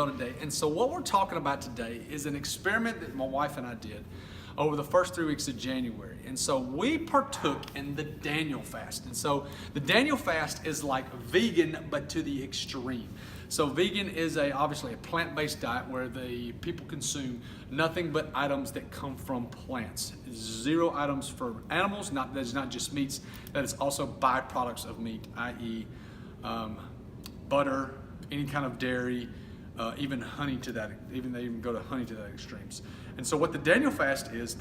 well today. And so what we're talking about today is an experiment that my wife and I did over the first 3 weeks of January. And so we partook in the Daniel Fast. And so the Daniel Fast is like vegan, but to the extreme. So vegan is obviously a plant-based diet where the people consume nothing but items that come from plants. 0 items for animals, that is not just meats, that is also byproducts of meat, i.e. Butter, any kind of dairy, even honey to that, they even go to honey to that extremes. And so what the Daniel Fast is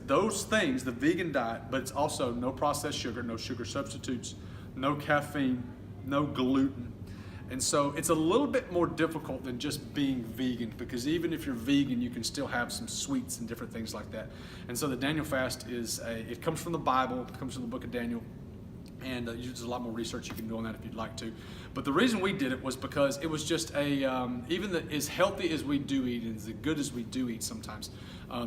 those things, the vegan diet, but it's also no processed sugar, no sugar substitutes, no caffeine, no gluten. And so it's a little bit more difficult than just being vegan, because even if you're vegan, you can still have some sweets and different things like that. And so the Daniel Fast it comes from the Bible, it comes from the book of Daniel. And there's a lot more research you can do on that if you'd like to. But the reason we did it was because it was just as healthy as we do eat and as good as we do eat sometimes,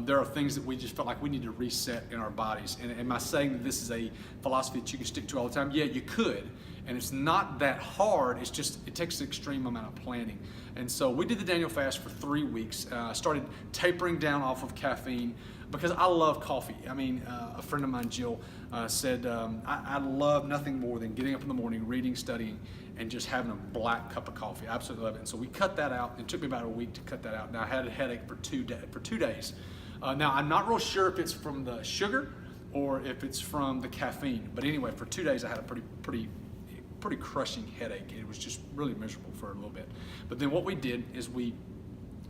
there are things that we just felt like we need to reset in our bodies. And am I saying that this is a philosophy that you can stick to all the time? Yeah, you could. And it's not that hard, it's just, it takes an extreme amount of planning. And so we did the Daniel Fast for 3 weeks. Started tapering down off of caffeine because I love coffee. I mean, a friend of mine, Jill, said, I love nothing more than getting up in the morning, reading, studying, and just having a black cup of coffee. I absolutely love it. And so we cut that out. It took me about a week to cut that out. Now I had a headache for 2 days. Now I'm not real sure if it's from the sugar or if it's from the caffeine. But anyway, for 2 days I had a pretty crushing headache. It was just really miserable for a little bit. But then what we did is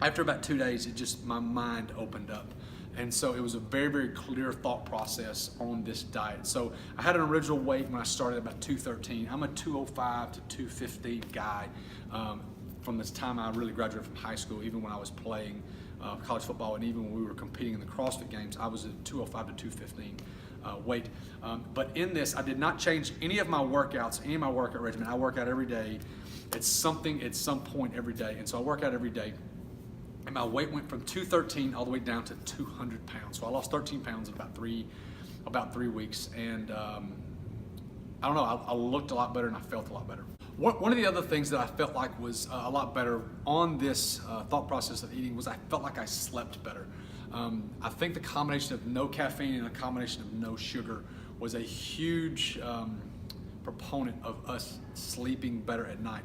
after about 2 days, my mind opened up. And so it was a very, very clear thought process on this diet. So I had an original weight when I started about 213. I'm a 205 to 215 guy from this time I really graduated from high school, even when I was playing college football, and even when we were competing in the CrossFit games, I was at 205 to 215 weight. But in this, I did not change any of my workouts, any of my workout regimen. I work out every day. It's something at some point every day. And so I work out every day. And my weight went from 213 all the way down to 200 pounds. So I lost 13 pounds in about three weeks. And I don't know, I looked a lot better and I felt a lot better. One of the other things that I felt like was a lot better on this thought process of eating was I felt like I slept better. I think the combination of no caffeine and a combination of no sugar was a huge proponent of us sleeping better at night.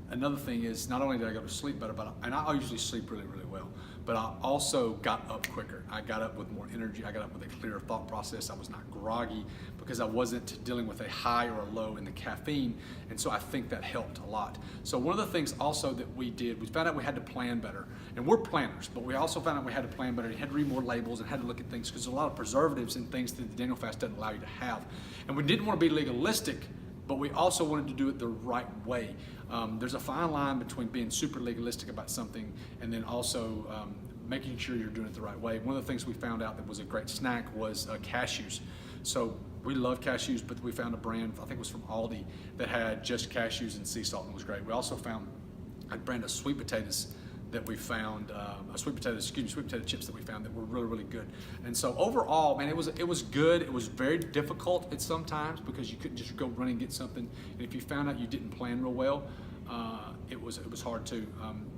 Another thing is, not only did I go to sleep better, and I usually sleep really, really well, but I also got up quicker. I got up with more energy. I got up with a clearer thought process. I was not groggy because I wasn't dealing with a high or a low in the caffeine, and so I think that helped a lot. So one of the things also that we did, we found out we had to plan better. And we're planners, but we also found out we had to plan better. You had to read more labels and had to look at things because there's a lot of preservatives and things that the Daniel Fast doesn't allow you to have. And we didn't want to be legalistic, but we also wanted to do it the right way. There's a fine line between being super legalistic about something and then also making sure you're doing it the right way. One of the things we found out that was a great snack was cashews. So we love cashews, but we found a brand, I think it was from Aldi, that had just cashews and sea salt, and it was great. We also found a brand of sweet potatoes that we found, sweet potato chips that we found that were really, really good. And so overall, man, it was good. It was very difficult at some times because you couldn't just go run and get something. And if you found out you didn't plan real well, it was hard too.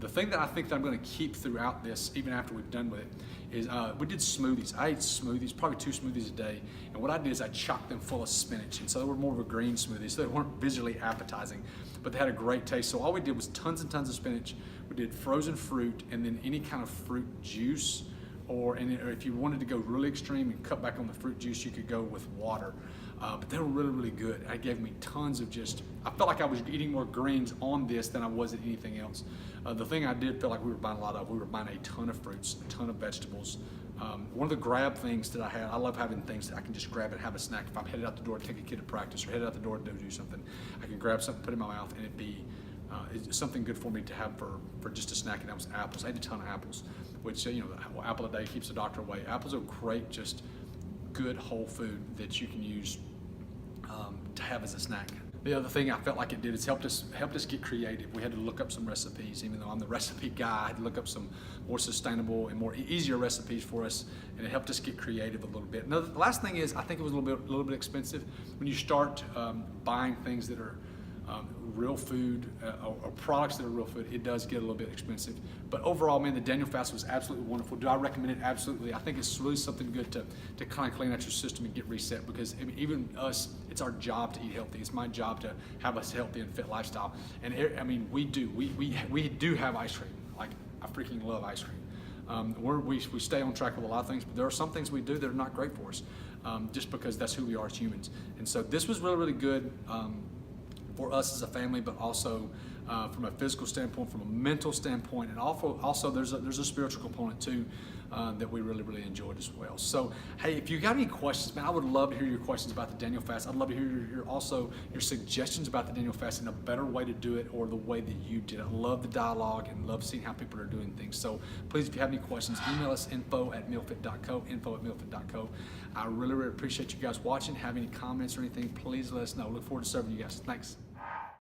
The thing that I think that I'm going to keep throughout this, even after we've done with it, is we did smoothies. I ate smoothies, probably 2 smoothies a day. And what I did is I chocked them full of spinach. And so they were more of a green smoothie, so they weren't visually appetizing, but they had a great taste. So all we did was tons and tons of spinach. We did frozen fruit and then any kind of fruit juice, or if you wanted to go really extreme and cut back on the fruit juice, you could go with water. But they were really, really good. It gave me tons of I felt like I was eating more greens on this than I was at anything else. The thing I did feel like we were buying a lot of, we were buying a ton of fruits, a ton of vegetables. One of the grab things that I love having things that I can just grab and have a snack. If I'm headed out the door to take a kid to practice or headed out the door to do something, I can grab something, put it in my mouth, and it'd be it's something good for me to have for just a snack, and that was apples. I ate a ton of apples, which, apple a day keeps the doctor away. Apples are great, just good whole food that you can use to have as a snack. The other thing I felt like it did is helped us get creative. We had to look up some recipes, even though I'm the recipe guy. I had to look up some more sustainable and more easier recipes for us, and it helped us get creative a little bit. Now, the last thing is, I think it was a little bit expensive when you start buying things that are real food or products that are real food, it does get a little bit expensive. But overall, man, the Daniel Fast was absolutely wonderful. Do I recommend it? Absolutely. I think it's really something good to kind of clean out your system and get reset, because I mean, even us, it's our job to eat healthy. It's my job to have a healthy and fit lifestyle. And I mean, we do have ice cream. Like, I freaking love ice cream. We stay on track with a lot of things, but there are some things we do that are not great for us, just because that's who we are as humans. And so this was really, really good for us as a family, but also from a physical standpoint, from a mental standpoint, and also there's a spiritual component too that we really, really enjoyed as well. So hey, if you got any questions, man, I would love to hear your questions about the Daniel Fast. I'd love to hear your suggestions about the Daniel Fast and a better way to do it, or the way that you did it. I love the dialogue and love seeing how people are doing things. So please, if you have any questions, email us info@mealfit.co, info@mealfit.co. I really, really appreciate you guys watching. Have any comments or anything, please let us know. Look forward to serving you guys. Thanks.